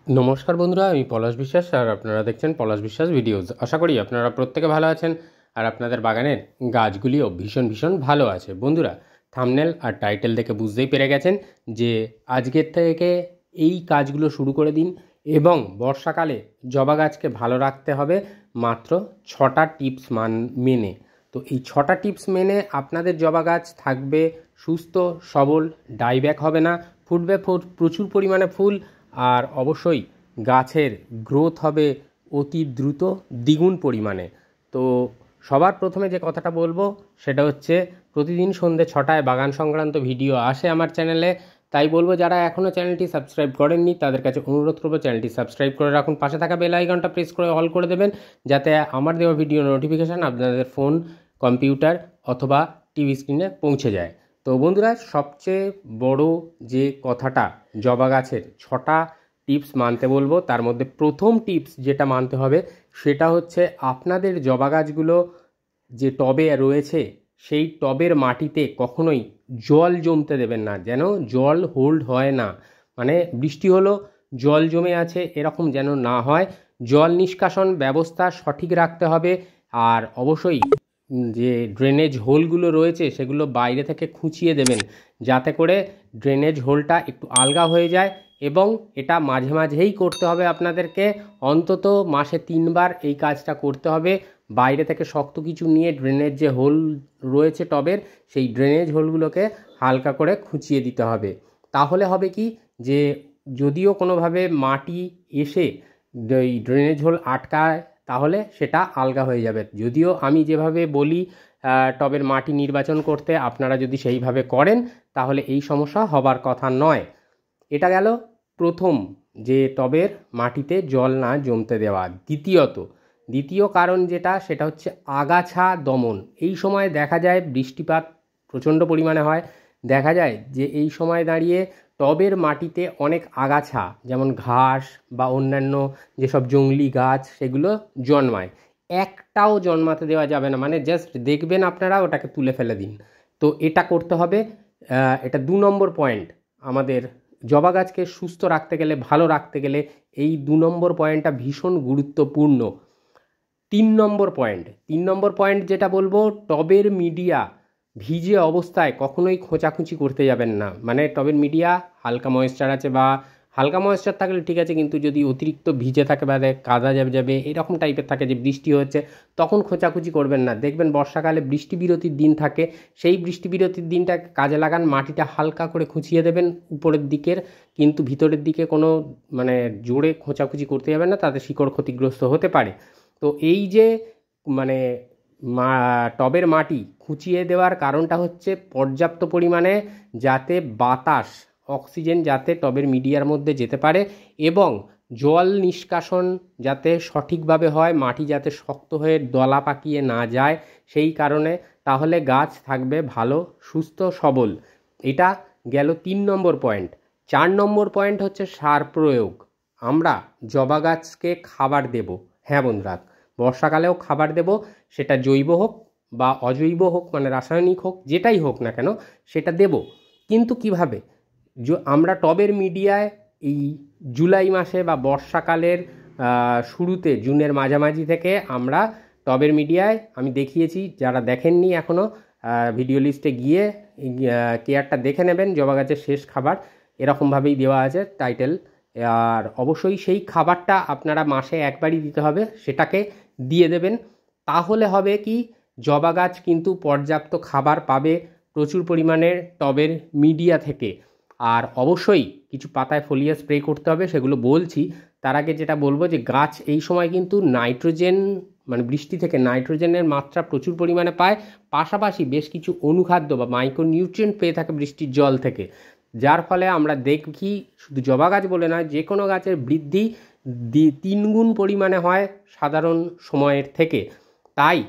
নমস্কার বন্ধুরা, আমি পলাশ বিশ্বাস আর আপনারা দেখছেন পলাশ বিশ্বাস ভিডিওস। আশা করি আপনারা প্রত্যেকে ভালো আছেন আর আপনাদের বাগানের গাছগুলিও ভীষণ ভীষণ ভালো আছে। বন্ধুরা, থাম্বনেল আর টাইটেল দেখে বুঝতেই পেরে গেছেন যে আজকের থেকে এই কাজগুলো শুরু করে দিন এবং বর্ষাকালে জবা গাছকে ভালো রাখতে হবে মাত্র 6টা টিপস মেনে। তো এই 6টা টিপস মেনে আপনাদের জবা গাছ থাকবে সুস্থ সবল, ডাইব্যাক হবে না, ফুটবে প্রচুর পরিমাণে ফুল, আর অবশ্যই গাছের গ্রোথ হবে অতি দ্রুত, দ্বিগুণ পরিমাণে। তো সবার প্রথমে যে কথাটা বলবো সেটা হচ্ছে, প্রতিদিন সন্ধ্যে 6টায় বাগান সংক্রান্ত ভিডিও আসে আমার চ্যানেলে। তাই বলবো, যারা এখনও চ্যানেলটি সাবস্ক্রাইব করেননি তাদের কাছে অনুরোধ করবো চ্যানেলটি সাবস্ক্রাইব করে রাখুন, পাশে থাকা বেল আইকনটা প্রেস করে অল করে দেবেন, যাতে আমার দেওয়া ভিডিও নোটিফিকেশান আপনাদের ফোন, কম্পিউটার অথবা টিভি স্ক্রিনে পৌঁছে যায়। তো বন্ধুরা, সবচেয়ে বড় যে কথাটা জবা গাছের 6টা টিপস মানতে বলবো, তার মধ্যে প্রথম টিপস যেটা মানতে হবে সেটা হচ্ছে, আপনাদের জবা গাছগুলো যে টবে রয়েছে সেই টবের মাটিতে কখনোই জল জমতে দেবেন না, যেন জল হোল্ড হয় না। মানে বৃষ্টি হলো জল জমে আছে এরকম যেন না হয়। জল নিষ্কাশন ব্যবস্থা সঠিক রাখতে হবে। আর অবশ্যই যে ড্রেনেজ হোলগুলো রয়েছে সেগুলো বাইরে থেকে খুঁচিয়ে দেবেন, যাতে করে ড্রেনেজ হোলটা একটু আলগা হয়ে যায়। এবং এটা মাঝে মাঝেই করতে হবে আপনাদেরকে, অন্তত মাসে 3বার এই কাজটা করতে হবে। বাইরে থেকে শক্ত কিছু নিয়ে ড্রেনেজ যে হোল রয়েছে টবের, সেই ড্রেনেজ হোলগুলোকে হালকা করে খুঁচিয়ে দিতে হবে। তাহলে হবে কি, যে যদিও কোনোভাবে মাটি এসে এই ড্রেনেজ হোল আটকায় তাহলে সেটা আলগা হয়ে যাবে। যদিও আমি যেভাবে বলি টবের মাটি নির্বাচন করতে, আপনারা যদি সেইভাবে করেন তাহলে এই সমস্যা হবার কথা নয়। এটা গেল প্রথম, যে টবের মাটিতে জল না জমতে দেওয়া। দ্বিতীয় কারণ যেটা, সেটা হচ্ছে আগাছা দমন। এই সময় দেখা যায় বৃষ্টিপাত প্রচণ্ড পরিমাণে হয়, দেখা যায় যে এই সময় দাঁড়িয়ে টবের মাটিতে অনেক আগাছা, যেমন ঘাস বা অন্যান্য যেসব জংলি গাছ, সেগুলো জন্মায়। একটাও জন্মাতে দেওয়া যাবে না, মানে জাস্ট দেখবেন আপনারা, ওটাকে তুলে ফেলে দিন। তো এটা করতে হবে। এটা 2 নম্বর পয়েন্ট। আমাদের জবা গাছকে সুস্থ রাখতে গেলে, ভালো রাখতে গেলে এই 2 নম্বর পয়েন্টটা ভীষণ গুরুত্বপূর্ণ। 3 নম্বর পয়েন্ট যেটা বলবো, টবের মিডিয়া ভিজে অবস্থায় কখনোই খোঁচাখুচি করতে যাবেন না। মানে টবের মিডিয়া হালকা ময়েশ্চার আছে, বা হালকা ময়েশ্চার থাকলে ঠিক আছে, কিন্তু যদি অতিরিক্ত ভিজে থাকে বা কাদা যাবে এরকম টাইপের থাকে, যে বৃষ্টি হচ্ছে, তখন খোঁচাখুচি করবেন না। দেখবেন বর্ষাকালে বৃষ্টি বিরতির দিন থাকে, সেই বৃষ্টি বিরতির দিনটা কাজে লাগান, মাটিটা হালকা করে খুঁচিয়ে দেবেন উপরের দিকের, কিন্তু ভিতরের দিকে কোনো মানে জোরে খোঁচাখুচি করতে যাবেন না, তাতে শিকড় ক্ষতিগ্রস্ত হতে পারে। তো এই যে মানে টবের মাটি খুঁচিয়ে দেওয়ার কারণটা হচ্ছে, পর্যাপ্ত পরিমাণে যাতে বাতাস, অক্সিজেন যাতে টবের মিডিয়ার মধ্যে যেতে পারে, এবং জল নিষ্কাশন যাতে সঠিকভাবে হয়, মাটি যাতে শক্ত হয়ে দলা পাকিয়ে না যায় সেই কারণে। তাহলে গাছ থাকবে ভালো, সুস্থ, সবল। এটা গেল 3 নম্বর পয়েন্ট। 4 নম্বর পয়েন্ট হচ্ছে সার প্রয়োগ। আমরা জবা গাছকে খাবার দেব। হ্যাঁ বন্ধুরা, বর্ষাকালেও খাবার দেব, সেটা জৈব হোক বা অজৈব হোক, মানে রাসায়নিক হোক, যেটাই হোক না কেন সেটা দেব। কিন্তু কিভাবে? আমরা টবের মিডিয়ায় এই জুলাই মাসে বা বর্ষাকালের শুরুতে, জুনের মাঝামাঝি থেকে আমরা টবের মিডিয়ায়, আমি দেখিয়েছি, যারা দেখেননি এখনও ভিডিও লিস্টে গিয়ে কেয়ারটা দেখে নেবেন। জবা গাছের শেষ খাবার এরকমভাবেই দেওয়া আছে টাইটেল। আর অবশ্যই সেই খাবারটা আপনারা মাসে একবারই দিতে হবে, সেটাকে দিয়ে দেবেন। তাহলে হবে কি, জবা গাছ কিন্তু পর্যাপ্ত খাবার পাবে প্রচুর পরিমাণে টবের মিডিয়া থেকে। আর অবশ্যই কিছু পাতায় ফোলিয়া স্প্রে করতে হবে, সেগুলো বলছি। তার আগে যেটা বলবো, যে গাছ এই সময় কিন্তু নাইট্রোজেন, মানে বৃষ্টি থেকে নাইট্রোজেনের মাত্রা প্রচুর পরিমাণে পায়, পাশাপাশি বেশ কিছু অনুখাদ্য বা মাইক্রোনিউট্রিয়েন্ট পেয়ে থাকে বৃষ্টির জল থেকে। যার ফলে আমরা দেখি, শুধু জবা গাছ বলে নয়, যে কোনো গাছের বৃদ্ধি 3 গুণ পরিমাণে হয় সাধারণ সময়ের থেকে। তাই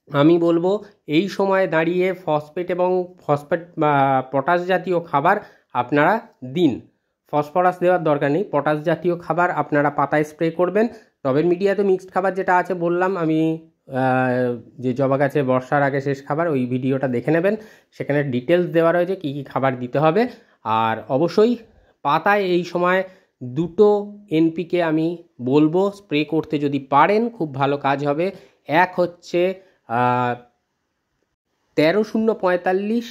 আমি বলবো, এই সময় দাঁড়িয়ে ফসফেট বা পটাশ জাতীয় খাবার আপনারা দিন। ফসফরাস দেওয়ার দরকার নেই, পটাশ জাতীয় খাবার আপনারা পাতায় স্প্রে করবেন। টবের মিডিয়াতে মিক্সড খাবার যেটা আছে বললাম আমি, যে জবা গাছে বর্ষার আগে শেষ খাবার, ওই ভিডিওটা দেখে নেবেন, সেখানে ডিটেলস দেওয়া রয়েছে কী কী খাবার দিতে হবে। আর অবশ্যই পাতায় এই সময় দুটো এনপিকে আমি বলবো স্প্রে করতে, যদি পারেন খুব ভালো কাজ হবে। এক হচ্ছে 13-0-45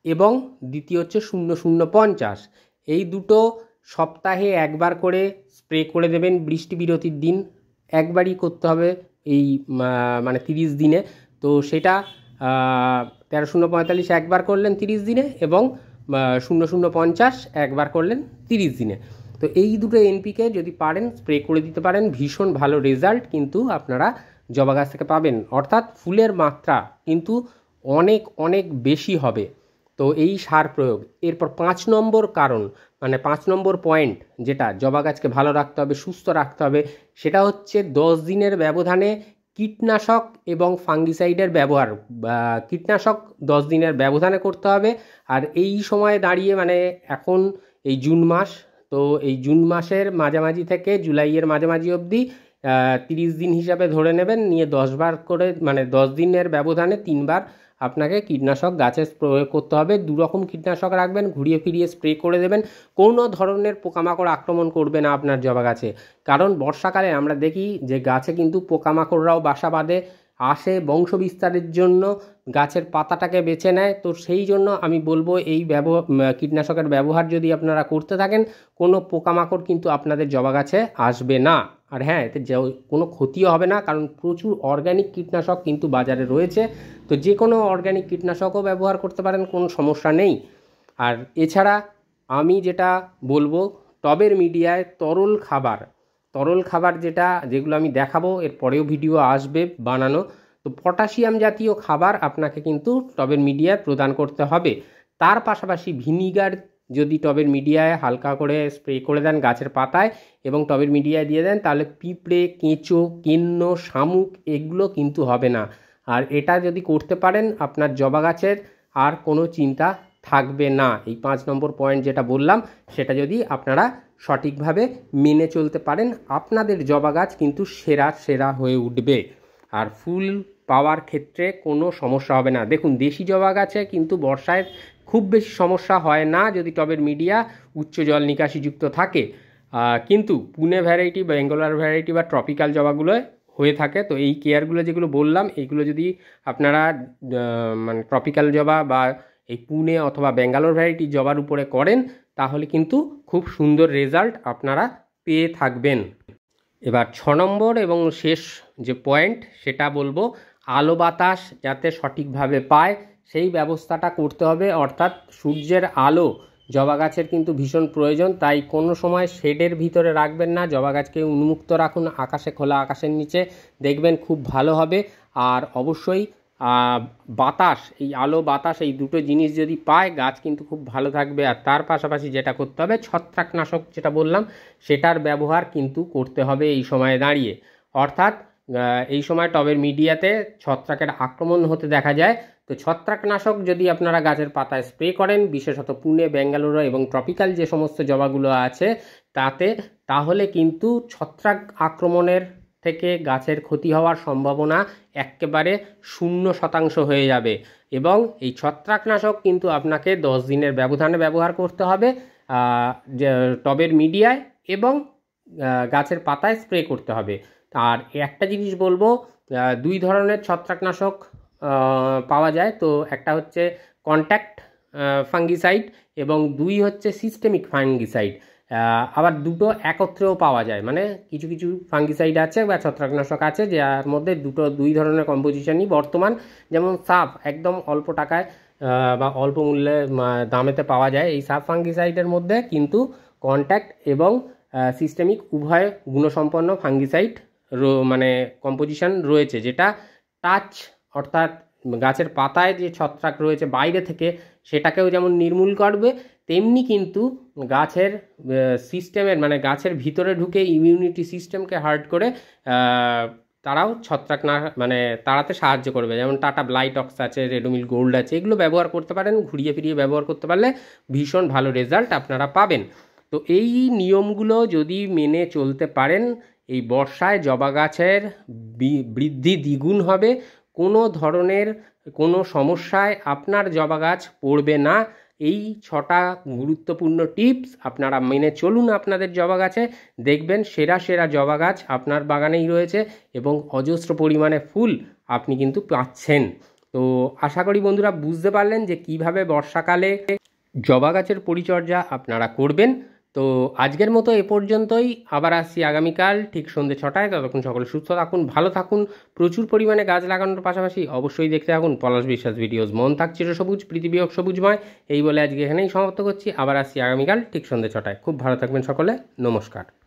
এবং দ্বিতীয় হচ্ছে 00-50। এই দুটো সপ্তাহে একবার করে স্প্রে করে দেবেন। বৃষ্টি বিরতির দিন একবারই করতে হবে এই মানে 30 দিনে। তো সেটা 13-0-45 একবার করলেন 30 দিনে এবং 00-50 একবার করলেন 30 দিনে। তো এই দুটো এনপিকে যদি পারেন স্প্রে করে দিতে পারেন, ভীষণ ভালো রেজাল্ট কিন্তু আপনারা জবা গাছ থেকে পাবেন। অর্থাৎ ফুলের মাত্রা কিন্তু অনেক অনেক বেশি হবে তো এই সার প্রয়োগ। এরপর 5 নম্বর কারণ, মানে 5 নম্বর পয়েন্ট যেটা জবা গাছকে ভালো রাখতে হবে, সুস্থ রাখতে হবে, সেটা হচ্ছে 10 দিনের ব্যবধানে কীটনাশক এবং ফাঙ্গিসাইডের ব্যবহার। কীটনাশক 10 দিনের ব্যবধানে করতে হবে। আর এই সময় দাঁড়িয়ে মানে এখন এই জুন মাস, তো এই জুন মাসের মাঝামাঝি থেকে জুলাইয়ের মাঝামাঝি অবধি 30 দিন হিসাবে ধরে নেবেন, নিয়ে 10 বার করে মানে 10 দিনের ব্যবধানে 3 বার আপনাকে কীটনাশক গাছে প্রয়োগ করতে হবে। দুরকম কীটনাশক রাখবেন, ঘুরিয়ে ফিরিয়ে স্প্রে করে দেবেন। কোনো ধরনের পোকামাকড় আক্রমণ করবে না আপনার জবা গাছে, কারণ বর্ষাকালে আমরা দেখি যে গাছে কিন্তু পোকামাকড়রাও বাসা বাঁধে, আসে বংশ বিস্তারের জন্য, গাছের পাতাটাকে বেছে নেয়। তো সেই জন্য আমি বলবো এই কীটনাশকের ব্যবহার যদি আপনারা করতে থাকেন, কোনো পোকামাকড় কিন্তু আপনাদের জবা গাছে আসবে না। আর হ্যাঁ, এতে কোনো ক্ষতিও হবে না, কারণ প্রচুর অর্গ্যানিক কীটনাশক কিন্তু বাজারে রয়েছে। তো যে কোনো অর্গ্যানিক কীটনাশকও ব্যবহার করতে পারেন, কোনো সমস্যা নেই। আর এছাড়া আমি যেটা বলবো, টবের মিডিয়ায় তরল খাবার যেগুলো আমি দেখাবো, এর পরেও ভিডিও আসবে বানানো। তো পটাশিয়াম জাতীয় খাবার আপনাকে কিন্তু টবের মিডিয়ায় প্রদান করতে হবে। তার পাশাপাশি ভিনিগার যদি টবের মিডিয়ায় হালকা করে স্প্রে করে দেন গাছের পাতায় এবং টবের মিডিয়ায় দিয়ে দেন, তাহলে পিঁপড়ে, কেঁচো, কেন্ন, শামুক এগুলো কিন্তু হবে না। আর এটা যদি করতে পারেন, আপনার জবা গাছের আর কোনো চিন্তা থাকবে না। এই 5 নম্বর পয়েন্ট যেটা বললাম, সেটা যদি আপনারা সঠিকভাবে মেনে চলতে পারেন, আপনাদের জবা গাছ কিন্তু সেরা হয়ে উঠবে আর ফুল পাওয়ার ক্ষেত্রে কোনো সমস্যা হবে না। দেখুন, দেশি জবা গাছে কিন্তু বর্ষায় খুব বেশি সমস্যা হয় না যদি টবের মিডিয়া উচ্চ জল নিকাশিযুক্ত থাকে, কিন্তু পুনে ভ্যারাইটি, বেঙ্গলার ভ্যারাইটি বা ট্রপিক্যাল জবাগুলোয় হয়ে থাকে। তো এই কেয়ারগুলো যেগুলো বললাম, এইগুলো যদি আপনারা মানে ট্রপিক্যাল জবা বা এই পুনে অথবা ব্যাঙ্গালোর ভ্যারাইটি জবার উপরে করেন, তাহলে কিন্তু খুব সুন্দর রেজাল্ট আপনারা পেয়ে থাকবেন। এবার 6 নম্বর এবং শেষ যে পয়েন্ট সেটা বলবো, আলো বাতাস যাতে সঠিকভাবে পায় সেই ব্যবস্থাটা করতে হবে। অর্থাৎ সূর্যের আলো জবা গাছের কিন্তু ভীষণ প্রয়োজন, তাই কোনো সময় শেডের ভিতরে রাখবেন না, জবা গাছকে উন্মুক্ত রাখুন, খোলা আকাশের নিচে, দেখবেন খুব ভালো হবে। আর অবশ্যই বাতাস, এই আলো বাতাস এই দুটো জিনিস যদি পায়, গাছ কিন্তু খুব ভালো থাকবে। আর তার পাশাপাশি যেটা করতে হবে, ছত্রাকনাশক যেটা বললাম সেটার ব্যবহার কিন্তু করতে হবে এই সময়ে দাঁড়িয়ে। অর্থাৎ এই সময় টবের মিডিয়াতে ছত্রাকের আক্রমণ হতে দেখা যায়। তো ছত্রাকনাশক যদি আপনারা গাছের পাতায় স্প্রে করেন, বিশেষত পুনে, বেঙ্গালুরু এবং ট্রপিক্যাল যে সমস্ত জবাগুলো আছে তাহলে কিন্তু ছত্রাক আক্রমণের থেকে গাছের ক্ষতি হওয়ার সম্ভাবনা একেবারে 0% হয়ে যাবে। এবং এই ছত্রাকনাশক কিন্তু আপনাকে 10 দিনের ব্যবধানে ব্যবহার করতে হবে, টবের মিডিয়ায় এবং গাছের পাতায় স্প্রে করতে হবে। আর একটা জিনিস বলবো, 2 ধরনের ছত্রাকনাশক পাওয়া যায়। তো একটা হচ্ছে কন্ট্যাক্ট ফাঙ্গিসাইড এবং 2 হচ্ছে সিস্টেমিক ফাঙ্গিসাইড। আবার দুটো একত্রেও পাওয়া যায়, মানে কিছু কিছু ফাঙ্গিসাইড আছে বা ছত্রাকনাশক আছে যার মধ্যে 2 ধরনের কম্পোজিশনই বর্তমান, যেমন সাফ একদম অল্প টাকায় বা অল্প মূল্যে দামেতে পাওয়া যায়। এই সাফ ফাঙ্গিসাইডের মধ্যে কিন্তু কন্ট্যাক্ট এবং সিস্টেমিক উভয় গুণসম্পন্ন ফাঙ্গিসাইড মানে কম্পোজিশন রয়েছে, যেটা টাচ অর্থাৎ গাছের পাতায় যে ছত্রাক রয়েছে বাইরে থেকে সেটাকেও যেমন নির্মূল করবে, তেমনি কিন্তু গাছের সিস্টেমের মানে গাছের ভিতরে ঢুকে ইমিউনিটি সিস্টেমকে হার্ট করে তারাও ছত্রাক না মানে তাড়াতে সাহায্য করবে। যেমন টাটা ব্লাইটক্স আছে, রেডোমিল গোল্ড আছে, এগুলো ব্যবহার করতে পারেন। ঘুরিয়ে ফিরিয়ে ব্যবহার করতে পারলে ভীষণ ভালো রেজাল্ট আপনারা পাবেন। তো এই নিয়মগুলো যদি মেনে চলতে পারেন, এই বর্ষায় জবা গাছের বৃদ্ধি দ্বিগুণ হবে, কোনো ধরনের কোনো সমস্যায় আপনার জবা গাছ পড়বে না। এই 6টা গুরুত্বপূর্ণ টিপস আপনারা মেনে চলুন আপনাদের জবা গাছে, দেখবেন সেরা সেরা জবা গাছ আপনার বাগানেই রয়েছে এবং অজস্র পরিমাণে ফুল আপনি কিন্তু পাচ্ছেন। তো আশা করি বন্ধুরা বুঝতে পারলেন যে কিভাবে বর্ষাকালে জবা গাছের পরিচর্যা আপনারা করবেন। তো আজকের মতো এ পর্যন্তই, আবার আসছি আগামীকাল ঠিক সন্ধ্যে 6টায়। ততক্ষণ সকলে সুস্থ থাকুন, ভালো থাকুন, প্রচুর পরিমাণে গাছ লাগানোর পাশাপাশি অবশ্যই দেখতে থাকুন পলাশ বিশ্বাস ভিডিওস। মন থাক চিরসবুজ, পৃথিবী হোক সবুজময়, এই বলে আজকে এখানেই সমাপ্ত করছি। আবার আসছি আগামীকাল ঠিক সন্ধ্যে 6টায়। খুব ভালো থাকবেন সকলে, নমস্কার।